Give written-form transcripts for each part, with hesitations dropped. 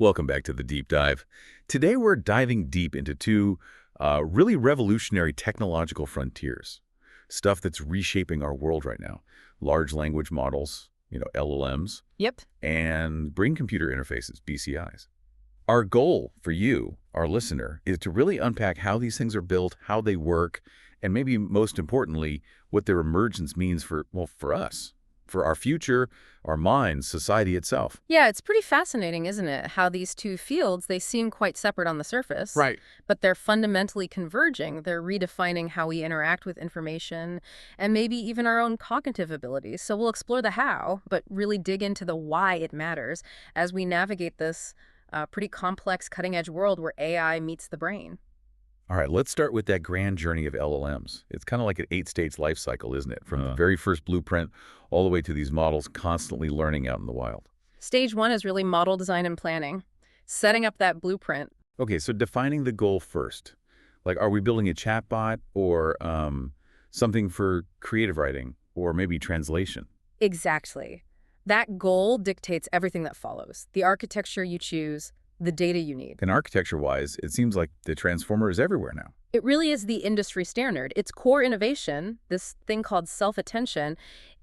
Welcome back to the Deep Dive. Today we're diving deep into two really revolutionary technological frontiers, stuff that's reshaping our world right now. Large language models, LLMs, Yep. and brain computer interfaces, BCIs. Our goal for you, our listener, is to really unpack how these things are built, how they work, and maybe most importantly, what their emergence means for us, for our future, our minds, society itself. Yeah, it's pretty fascinating, isn't it? How these two fields, they seem quite separate on the surface, Right. but they're fundamentally converging. They're redefining how we interact with information and maybe even our own cognitive abilities. So we'll explore the how, but really dig into the why it matters as we navigate this pretty complex cutting-edge world where AI meets the brain. All right, let's start with that grand journey of LLMs. It's kind of like an 8-stage life cycle, isn't it? From the very first blueprint all the way to these models constantly learning out in the wild. Stage one is really model design and planning, setting up that blueprint. Okay, so defining the goal first. Like, are we building a chatbot or something for creative writing or maybe translation? Exactly. That goal dictates everything that follows. The architecture you choose, the data you need. And architecture-wise, it seems like the transformer is everywhere now. It really is the industry standard. Its core innovation, this thing called self-attention,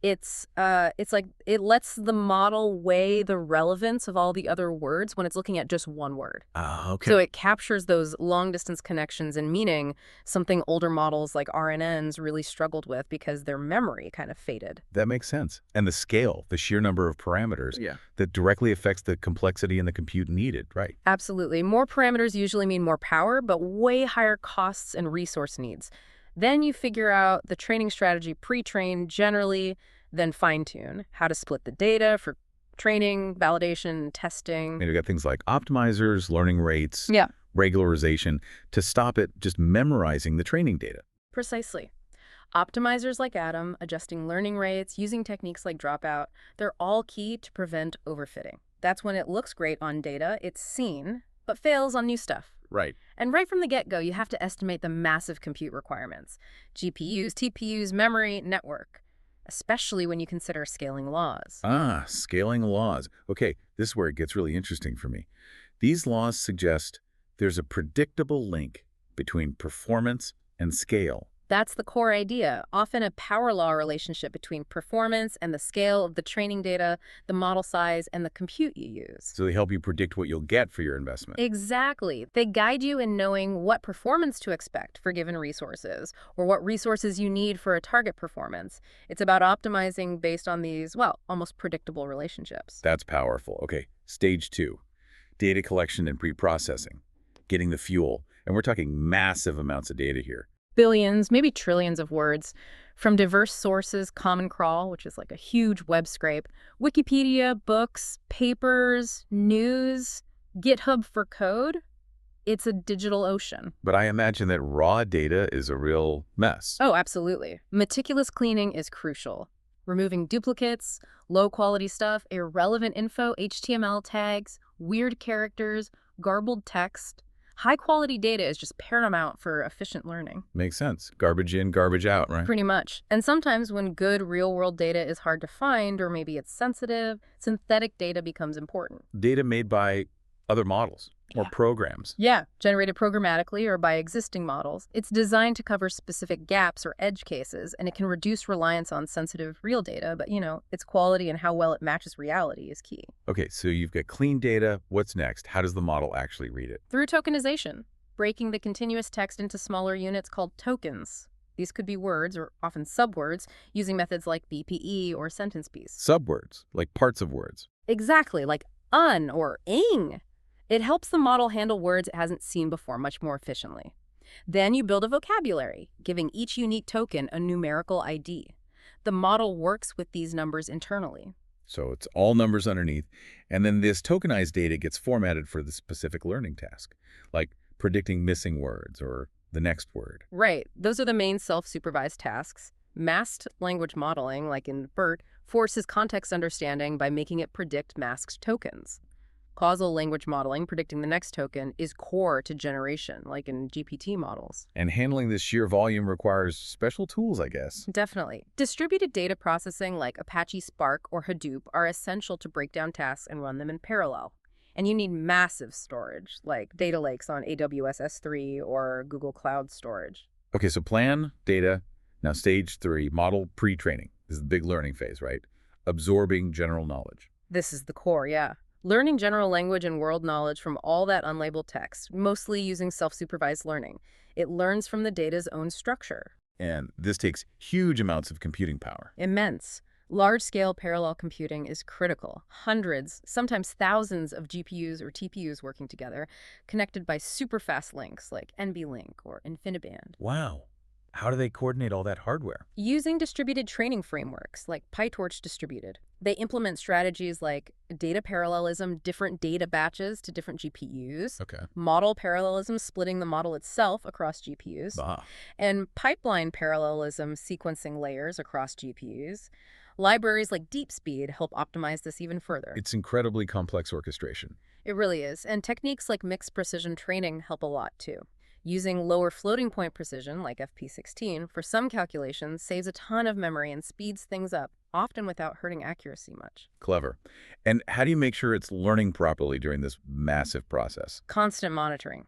it's like it lets the model weigh the relevance of all the other words when it's looking at just one word. Ah, okay. So it captures those long-distance connections and meaning, something older models like RNNs really struggled with because their memory kind of faded. That makes sense. And the scale, the sheer number of parameters, Yeah. that directly affects the complexity and the compute needed, right? Absolutely. More parameters usually mean more power, but way higher costs and resource needs. Then you figure out the training strategy pre-train generally, then fine-tune how to split the data for training, validation, testing. And you've got things like optimizers, learning rates, Yeah, regularization, to stop it just memorizing the training data. precisely. Optimizers like Adam, adjusting learning rates, using techniques like dropout, they're all key to prevent overfitting. That's when it looks great on data, it's seen, but fails on new stuff. Right. And right from the get-go, you have to estimate the massive compute requirements. GPUs, TPUs, memory, network. Especially when you consider scaling laws. Ah, scaling laws. Okay, this is where it gets really interesting for me. These laws suggest there's a predictable link between performance and scale. That's the core idea, often a power law relationship between performance and the scale of the training data, the model size, and the compute you use. So they help you predict what you'll get for your investment. Exactly. They guide you in knowing what performance to expect for given resources, or what resources you need for a target performance. It's about optimizing based on these, well, almost predictable relationships. That's powerful. Okay, stage 2, data collection and preprocessing, getting the fuel. And we're talking massive amounts of data here. Billions, maybe trillions of words from diverse sources, Common Crawl, which is like a huge web scrape, Wikipedia, books, papers, news, GitHub for code. It's a digital ocean. But I imagine that raw data is a real mess. Oh, absolutely. Meticulous cleaning is crucial. Removing duplicates, low-quality stuff, irrelevant info, HTML tags, weird characters, garbled text. High-quality data is just paramount for efficient learning. Makes sense. Garbage in, garbage out, right? Pretty much. And sometimes when good real-world data is hard to find, or maybe it's sensitive, synthetic data becomes important. Data made by other models or programs. Yeah, generated programmatically or by existing models. It's designed to cover specific gaps or edge cases, and it can reduce reliance on sensitive real data, but its quality and how well it matches reality is key. Okay, so you've got clean data. What's next? How does the model actually read it? Through tokenization, breaking the continuous text into smaller units called tokens. These could be words or often subwords using methods like BPE or sentence piece. Subwords, like parts of words. Exactly, like un or ing. It helps the model handle words it hasn't seen before much more efficiently. Then you build a vocabulary, giving each unique token a numerical ID. The model works with these numbers internally. So it's all numbers underneath. And then this tokenized data gets formatted for the specific learning task, like predicting missing words or the next word. Right. Those are the main self-supervised tasks. Masked language modeling, like in BERT, forces context understanding by making it predict masked tokens. Causal language modeling, predicting the next token, is core to generation, like in GPT models. And handling this sheer volume requires special tools, I guess. Definitely. Distributed data processing like Apache Spark or Hadoop are essential to break down tasks and run them in parallel. And you need massive storage, like data lakes on AWS S3 or Google Cloud Storage. Okay, so plan, data. Now stage 3, model pre-training. This is the big learning phase, right? Absorbing general knowledge. This is the core, yeah. Learning general language and world knowledge from all that unlabeled text, mostly using self-supervised learning. It learns from the data's own structure. And this takes huge amounts of computing power. Immense. Large-scale parallel computing is critical. Hundreds, sometimes thousands of GPUs or TPUs working together, connected by super-fast links like NVLink or InfiniBand. Wow. How do they coordinate all that hardware? Using distributed training frameworks like PyTorch distributed. They implement strategies like data parallelism, different data batches to different GPUs, Okay. model parallelism, splitting the model itself across GPUs, and pipeline parallelism, sequencing layers across GPUs. Libraries like DeepSpeed help optimize this even further. It's incredibly complex orchestration. It really is. And techniques like mixed precision training help a lot too. Using lower floating point precision, like FP16, for some calculations saves a ton of memory and speeds things up, often without hurting accuracy much. Clever. And how do you make sure it's learning properly during this massive process? Constant monitoring.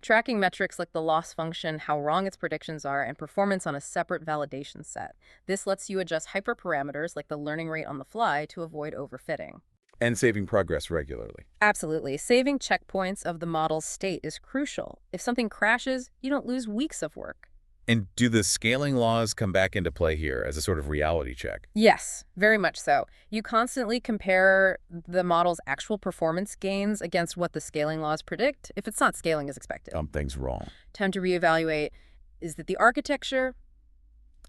Tracking metrics like the loss function, how wrong its predictions are, and performance on a separate validation set. This lets you adjust hyperparameters like the learning rate on the fly to avoid overfitting. And saving progress regularly. Absolutely. Saving checkpoints of the model's state is crucial. If something crashes, you don't lose weeks of work. And do the scaling laws come back into play here as a sort of reality check? Yes, very much so. You constantly compare the model's actual performance gains against what the scaling laws predict if it's not scaling as expected. Something's wrong. Time to reevaluate. Is it the architecture,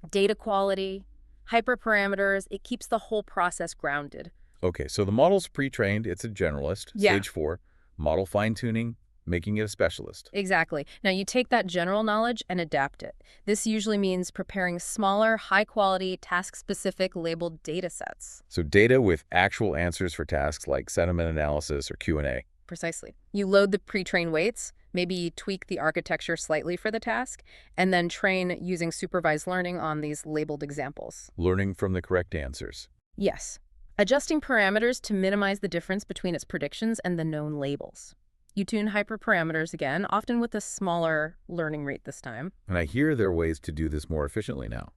data quality, hyperparameters? It keeps the whole process grounded. Okay, so the model's pre-trained, it's a generalist. Yeah. Stage 4, model fine-tuning, making it a specialist. Exactly. Now you take that general knowledge and adapt it. This usually means preparing smaller, high-quality, task-specific labeled data sets. So data with actual answers for tasks like sentiment analysis or Q&A. Precisely. You load the pre-trained weights, maybe tweak the architecture slightly for the task, and then train using supervised learning on these labeled examples. Learning from the correct answers. Yes. Adjusting parameters to minimize the difference between its predictions and the known labels. You tune hyperparameters again, often with a smaller learning rate this time. And I hear there are ways to do this more efficiently now,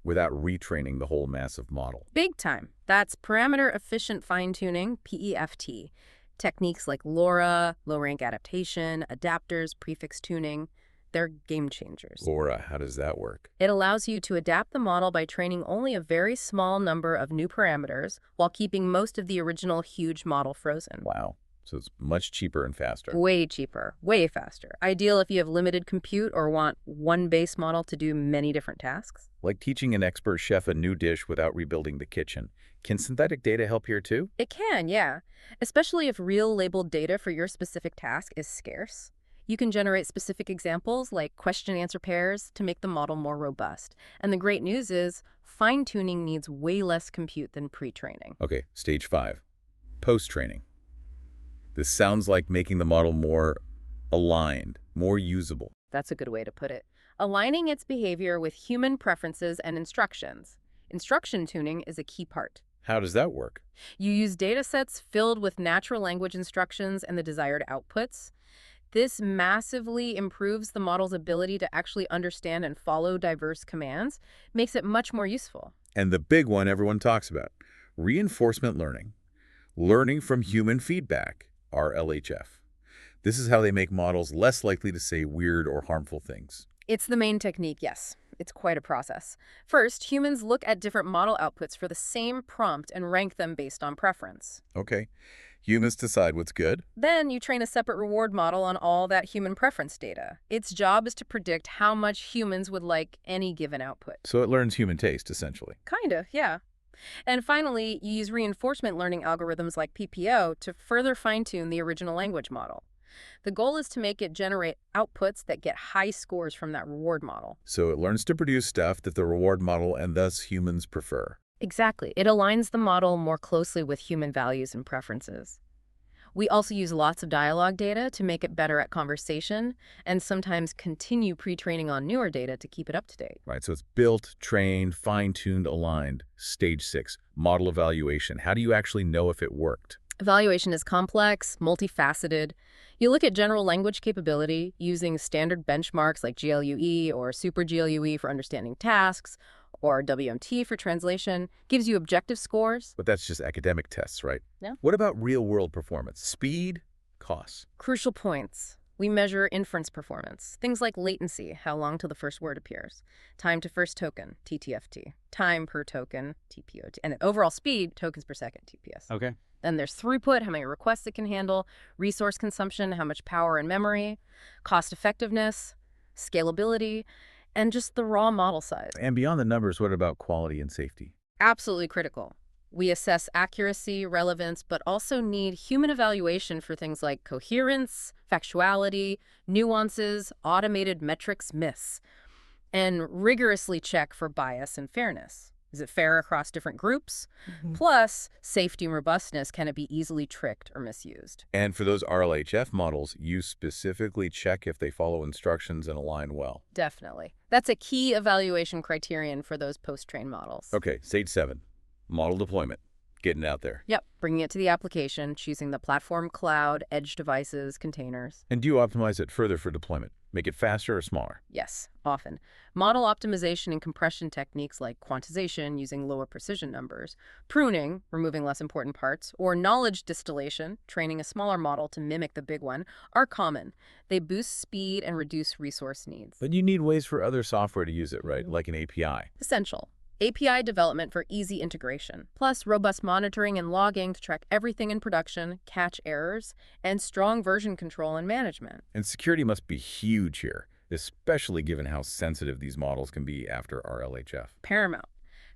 without retraining the whole massive model. Big time. That's parameter efficient fine-tuning, PEFT. Techniques like LoRa, low-rank adaptation, adapters, prefix tuning, they're game changers. LoRa, how does that work? It allows you to adapt the model by training only a very small number of new parameters while keeping most of the original huge model frozen. Wow. So it's much cheaper and faster. Way cheaper, way faster. Ideal if you have limited compute or want one base model to do many different tasks. Like teaching an expert chef a new dish without rebuilding the kitchen. Can synthetic data help here too? It can, yeah. Especially if real labeled data for your specific task is scarce. You can generate specific examples like question-answer pairs to make the model more robust. And the great news is fine-tuning needs way less compute than pre-training. Okay, stage 5, post-training. This sounds like making the model more aligned, more usable. That's a good way to put it. Aligning its behavior with human preferences and instructions. Instruction tuning is a key part. How does that work? You use data sets filled with natural language instructions and the desired outputs. This massively improves the model's ability to actually understand and follow diverse commands, makes it much more useful. And the big one everyone talks about, reinforcement learning. Learning from human feedback, RLHF. This is how they make models less likely to say weird or harmful things. It's the main technique, yes. It's quite a process. First, humans look at different model outputs for the same prompt and rank them based on preference. Okay. Humans decide what's good. Then you train a separate reward model on all that human preference data. Its job is to predict how much humans would like any given output. So it learns human taste, essentially. Kinda, yeah. And finally, you use reinforcement learning algorithms like PPO to further fine-tune the original language model. The goal is to make it generate outputs that get high scores from that reward model. So it learns to produce stuff that the reward model and thus humans prefer. Exactly. It aligns the model more closely with human values and preferences. We also use lots of dialogue data to make it better at conversation, and sometimes continue pre-training on newer data to keep it up to date. Right, so it's built, trained, fine-tuned, aligned. Stage 6, model evaluation. How do you actually know if it worked? Evaluation is complex, multifaceted. You look at general language capability using standard benchmarks like GLUE or Super GLUE for understanding tasks, or WMT for translation, gives you objective scores. But that's just academic tests, right? Yeah. What about real-world performance? Speed, costs. Crucial points. We measure inference performance. Things like latency, how long till the first word appears, time to first token, TTFT, time per token, TPOT, and then overall speed, tokens per second, TPS. Okay. Then there's throughput, how many requests it can handle, resource consumption, how much power and memory, cost effectiveness, scalability, and just the raw model size. And beyond the numbers, what about quality and safety? Absolutely critical. We assess accuracy, relevance, but also need human evaluation for things like coherence, factuality, nuances, automated metrics myths, and rigorously check for bias and fairness. Is it fair across different groups? Plus, safety and robustness, can it be easily tricked or misused? And for those RLHF models, you specifically check if they follow instructions and align well. Definitely. That's a key evaluation criterion for those post-trained models. Okay, stage 7, model deployment, getting out there. Yep, bringing it to the application, choosing the platform, cloud, edge devices, containers. And do you optimize it further for deployment? Make it faster or smaller? Yes, often. Model optimization and compression techniques like quantization using lower precision numbers, pruning, removing less important parts, or knowledge distillation, training a smaller model to mimic the big one, are common. They boost speed and reduce resource needs. But you need ways for other software to use it, right? Like an API. Essential. API development for easy integration, plus robust monitoring and logging to track everything in production, catch errors, and strong version control and management. And security must be huge here, especially given how sensitive these models can be after RLHF. Paramount.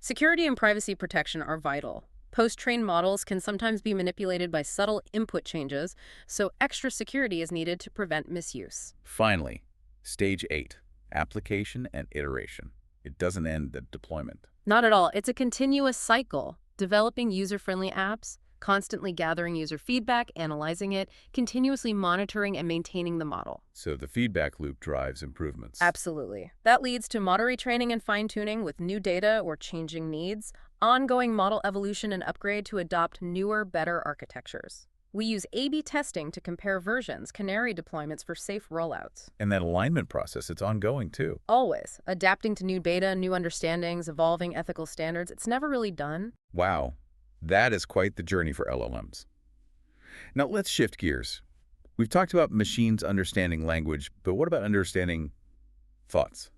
Security and privacy protection are vital. Post-trained models can sometimes be manipulated by subtle input changes, so extra security is needed to prevent misuse. Finally, stage 8, application and iteration. It doesn't end at deployment. Not at all. It's a continuous cycle. Developing user-friendly apps, constantly gathering user feedback, analyzing it, continuously monitoring and maintaining the model. So the feedback loop drives improvements. Absolutely. That leads to model retraining and fine-tuning with new data or changing needs, ongoing model evolution and upgrade to adopt newer, better architectures. We use A/B testing to compare versions, canary deployments for safe rollouts. And that alignment process, it's ongoing too. Always. Adapting to new data, new understandings, evolving ethical standards. It's never really done. Wow, that is quite the journey for LLMs. Now let's shift gears. We've talked about machines understanding language, but what about understanding thoughts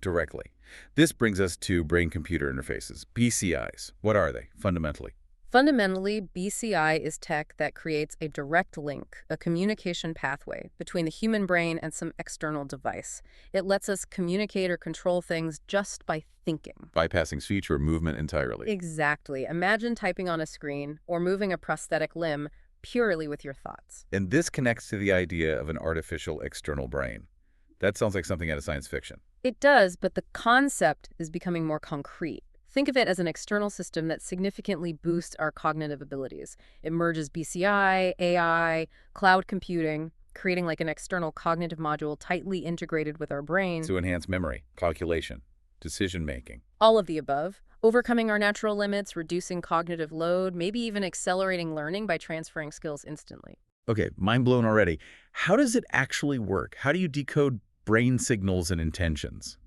directly? This brings us to brain-computer interfaces, BCIs. What are they, fundamentally? Fundamentally, BCI is tech that creates a direct link, a communication pathway, between the human brain and some external device. It lets us communicate or control things just by thinking. Bypassing speech or movement entirely. Exactly. Imagine typing on a screen or moving a prosthetic limb purely with your thoughts. And this connects to the idea of an artificial external brain. That sounds like something out of science fiction. It does, but the concept is becoming more concrete. Think of it as an external system that significantly boosts our cognitive abilities. It merges BCI, AI, cloud computing, creating like an external cognitive module tightly integrated with our brain. To enhance memory, calculation, decision-making. All of the above. Overcoming our natural limits, reducing cognitive load, maybe even accelerating learning by transferring skills instantly. Okay, mind blown already. How does it actually work? How do you decode brain signals and intentions?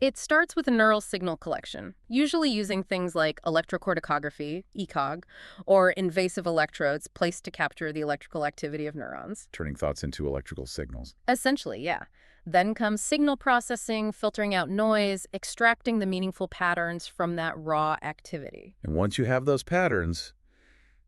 It starts with a neural signal collection, usually using things like electrocorticography, ECOG, or invasive electrodes placed to capture the electrical activity of neurons. Turning thoughts into electrical signals. Essentially, yeah. Then comes signal processing, filtering out noise, extracting the meaningful patterns from that raw activity. And once you have those patterns,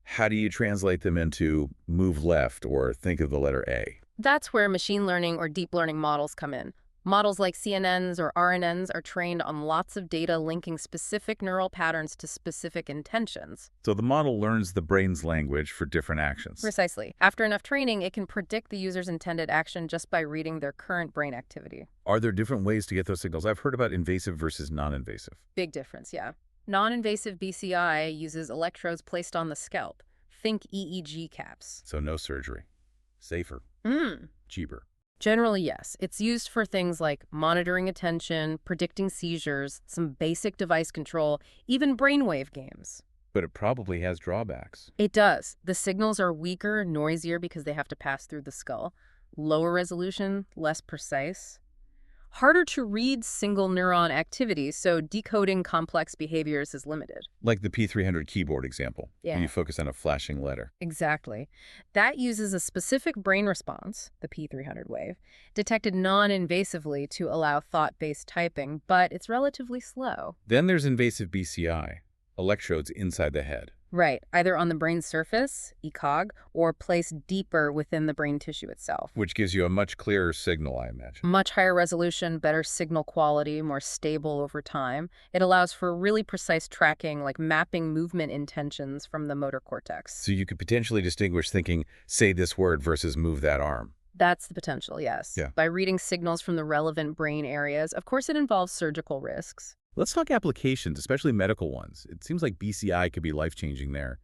how do you translate them into move left or think of the letter A? That's where machine learning or deep learning models come in. Models like CNNs or RNNs are trained on lots of data linking specific neural patterns to specific intentions. So the model learns the brain's language for different actions. Precisely. After enough training, it can predict the user's intended action just by reading their current brain activity. Are there different ways to get those signals? I've heard about invasive versus non-invasive. Big difference, yeah. Non-invasive BCI uses electrodes placed on the scalp. Think EEG caps. So no surgery. Safer. Cheaper. Generally, yes. It's used for things like monitoring attention, predicting seizures, some basic device control, even brainwave games. But it probably has drawbacks. It does. The signals are weaker, noisier because they have to pass through the skull. Lower resolution, less precise. Harder to read single neuron activities, so decoding complex behaviors is limited. Like the P300 keyboard example, Yeah. when you focus on a flashing letter. Exactly. That uses a specific brain response, the P300 wave, detected non-invasively to allow thought-based typing, but it's relatively slow. Then there's invasive BCI, electrodes inside the head. Right, either on the brain surface, ECOG, or placed deeper within the brain tissue itself. Which gives you a much clearer signal, I imagine. Much higher resolution, better signal quality, more stable over time. It allows for really precise tracking, like mapping movement intentions from the motor cortex. So you could potentially distinguish thinking, say this word versus move that arm. That's the potential, yes. Yeah. By reading signals from the relevant brain areas. Of course, it involves surgical risks. Let's talk applications, especially medical ones. It seems like BCI could be life-changing there.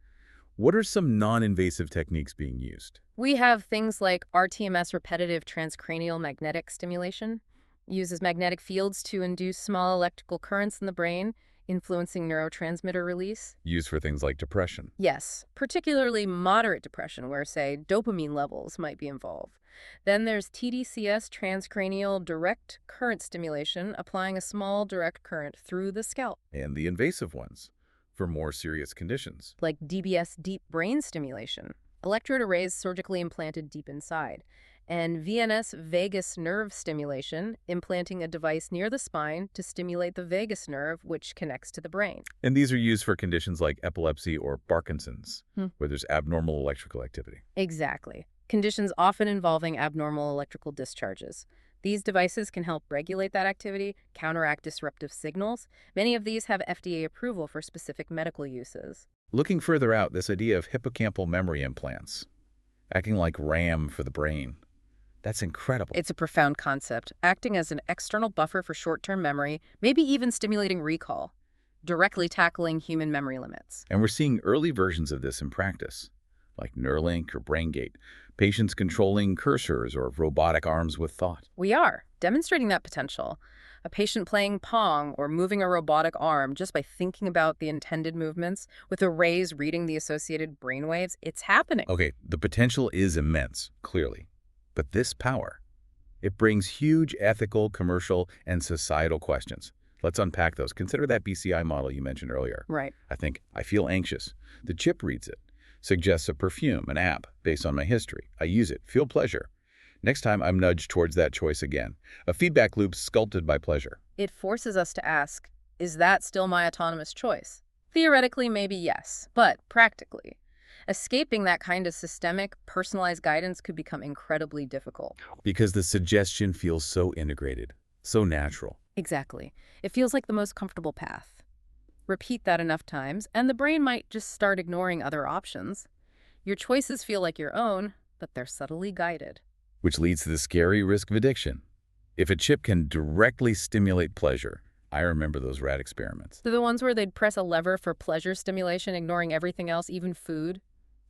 What are some non-invasive techniques being used? We have things like RTMS, repetitive transcranial magnetic stimulation, uses magnetic fields to induce small electrical currents in the brain, influencing neurotransmitter release. Used for things like depression. Yes, particularly moderate depression, where, say, dopamine levels might be involved. Then there's TDCS, transcranial direct current stimulation, applying a small direct current through the scalp. And the invasive ones, for more serious conditions. Like DBS, deep brain stimulation, electrode arrays surgically implanted deep inside. And VNS, vagus nerve stimulation, implanting a device near the spine to stimulate the vagus nerve, which connects to the brain. And these are used for conditions like epilepsy or Parkinson's, where there's abnormal electrical activity. Exactly. Conditions often involving abnormal electrical discharges. These devices can help regulate that activity, counteract disruptive signals. Many of these have FDA approval for specific medical uses. Looking further out, this idea of hippocampal memory implants, acting like RAM for the brain. That's incredible. It's a profound concept, acting as an external buffer for short-term memory, maybe even stimulating recall, directly tackling human memory limits. And we're seeing early versions of this in practice, like Neuralink or BrainGate, patients controlling cursors or robotic arms with thought. We are demonstrating that potential. A patient playing Pong or moving a robotic arm just by thinking about the intended movements, with arrays reading the associated brainwaves, it's happening. Okay, the potential is immense, clearly. But this power, it brings huge ethical, commercial, and societal questions. Let's unpack those. Consider that BCI model you mentioned earlier. Right. I think, I feel anxious. The chip reads it, suggests a perfume, an app, based on my history. I use it, feel pleasure. Next time, I'm nudged towards that choice again. A feedback loop sculpted by pleasure. It forces us to ask, is that still my autonomous choice? Theoretically, maybe yes, but practically, escaping that kind of systemic, personalized guidance could become incredibly difficult. Because the suggestion feels so integrated, so natural. Exactly. It feels like the most comfortable path. Repeat that enough times, and the brain might just start ignoring other options. Your choices feel like your own, but they're subtly guided. Which leads to the scary risk of addiction. If a chip can directly stimulate pleasure, I remember those rat experiments. They're the ones where they'd press a lever for pleasure stimulation, ignoring everything else, even food,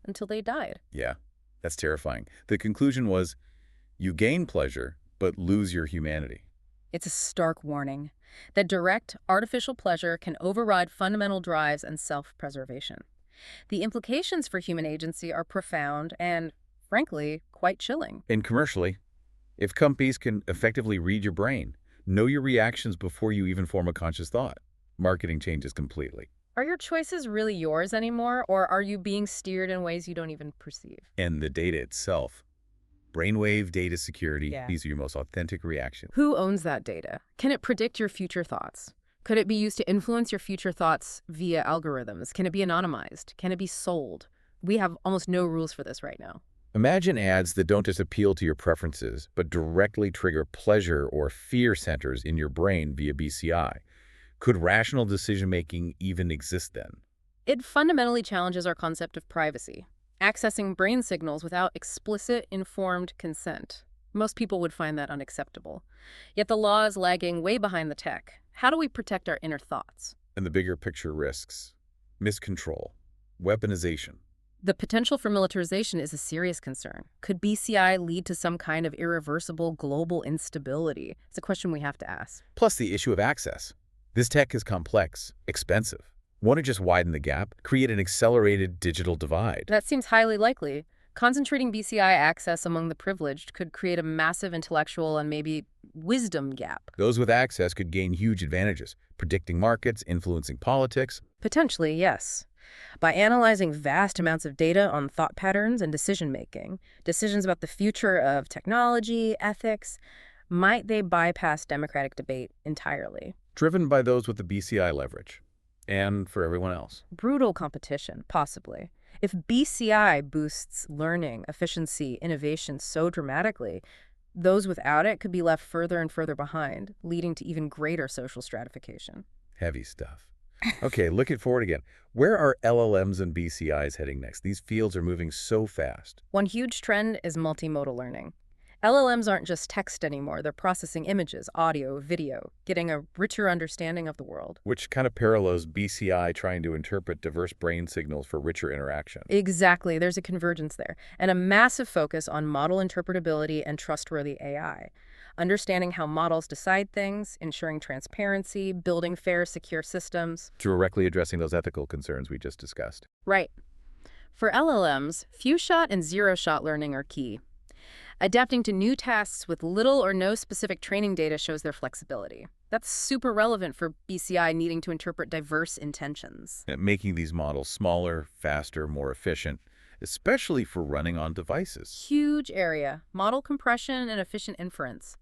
until they died. Yeah, that's terrifying. The conclusion was, you gain pleasure, but lose your humanity. It's a stark warning that direct, artificial pleasure can override fundamental drives and self-preservation. The implications for human agency are profound and, frankly, quite chilling. And commercially, if companies can effectively read your brain, know your reactions before you even form a conscious thought, marketing changes completely. Are your choices really yours anymore, or are you being steered in ways you don't even perceive? And the data itself, brainwave data security, Yeah. these are your most authentic reactions. Who owns that data? Can it predict your future thoughts? Could it be used to influence your future thoughts via algorithms? Can it be anonymized? Can it be sold? We have almost no rules for this right now. Imagine ads that don't just appeal to your preferences, but directly trigger pleasure or fear centers in your brain via BCI. Could rational decision-making even exist then? It fundamentally challenges our concept of privacy, accessing brain signals without explicit, informed consent. Most people would find that unacceptable. Yet the law is lagging way behind the tech. How do we protect our inner thoughts? And the bigger picture risks: miscontrol, weaponization. The potential for militarization is a serious concern. Could BCI lead to some kind of irreversible global instability? It's a question we have to ask. Plus the issue of access. This tech is complex, expensive, Want to just widen the gap, create an accelerated digital divide? That seems highly likely. Concentrating BCI access among the privileged could create a massive intellectual and maybe wisdom gap. Those with access could gain huge advantages, predicting markets, influencing politics. Potentially, yes. By analyzing vast amounts of data on thought patterns and decision-making, decisions about the future of technology, ethics, might they bypass democratic debate entirely? Driven by those with the BCI leverage. And for everyone else. Brutal competition, possibly. If BCI boosts learning, efficiency, innovation so dramatically, those without it could be left further and further behind, leading to even greater social stratification. Heavy stuff. Okay, looking forward again. Where are LLMs and BCIs heading next? These fields are moving so fast. One huge trend is multimodal learning. LLMs aren't just text anymore. They're processing images, audio, video, getting a richer understanding of the world. Which kind of parallels BCI trying to interpret diverse brain signals for richer interaction. Exactly. There's a convergence there, and a massive focus on model interpretability and trustworthy AI. Understanding how models decide things, ensuring transparency, building fair, secure systems. Directly addressing those ethical concerns we just discussed. Right. For LLMs, few-shot and zero-shot learning are key. Adapting to new tasks with little or no specific training data shows their flexibility. That's super relevant for BCI needing to interpret diverse intentions. Making these models smaller, faster, more efficient, especially for running on devices. Huge area, model compression and efficient inference.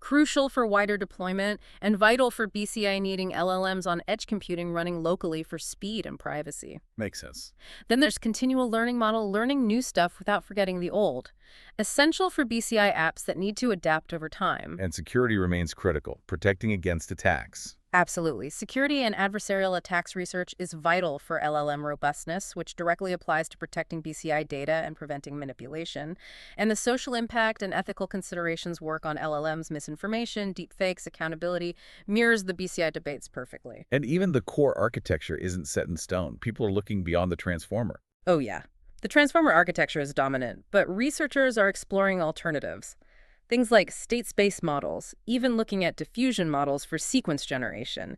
Crucial for wider deployment and vital for BCI needing LLMs on edge computing running locally for speed and privacy. Makes sense. Then there's continual learning model, learning new stuff without forgetting the old. Essential for BCI apps that need to adapt over time. And security remains critical, protecting against attacks. Absolutely. Security and adversarial attacks research is vital for LLM robustness, which directly applies to protecting BCI data and preventing manipulation. And the social impact and ethical considerations work on LLMs, misinformation, deepfakes, accountability, mirrors the BCI debates perfectly. And even the core architecture isn't set in stone. People are looking beyond the transformer. Oh yeah. The transformer architecture is dominant, but researchers are exploring alternatives. Things like state space models, even looking at diffusion models for sequence generation.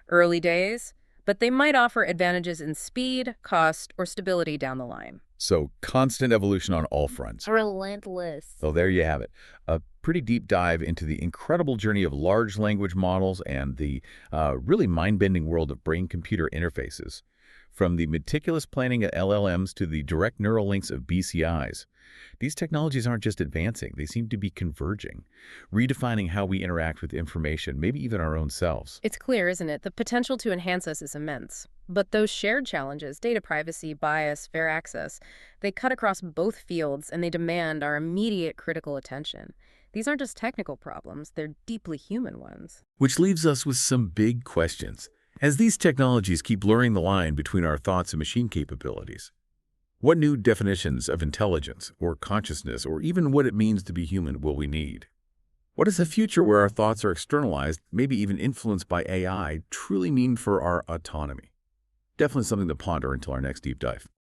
Early days, but they might offer advantages in speed, cost, or stability down the line. So constant evolution on all fronts. Relentless. So there you have it. A pretty deep dive into the incredible journey of large language models and the really mind-bending world of brain-computer interfaces. From the meticulous planning of LLMs to the direct neural links of BCIs. These technologies aren't just advancing, they seem to be converging, redefining how we interact with information, maybe even our own selves. It's clear, isn't it? The potential to enhance us is immense. But those shared challenges, data privacy, bias, fair access, they cut across both fields and they demand our immediate critical attention. These aren't just technical problems, they're deeply human ones. Which leaves us with some big questions. As these technologies keep blurring the line between our thoughts and machine capabilities, what new definitions of intelligence or consciousness or even what it means to be human will we need? What does a future where our thoughts are externalized, maybe even influenced by AI, truly mean for our autonomy? Definitely something to ponder until our next deep dive.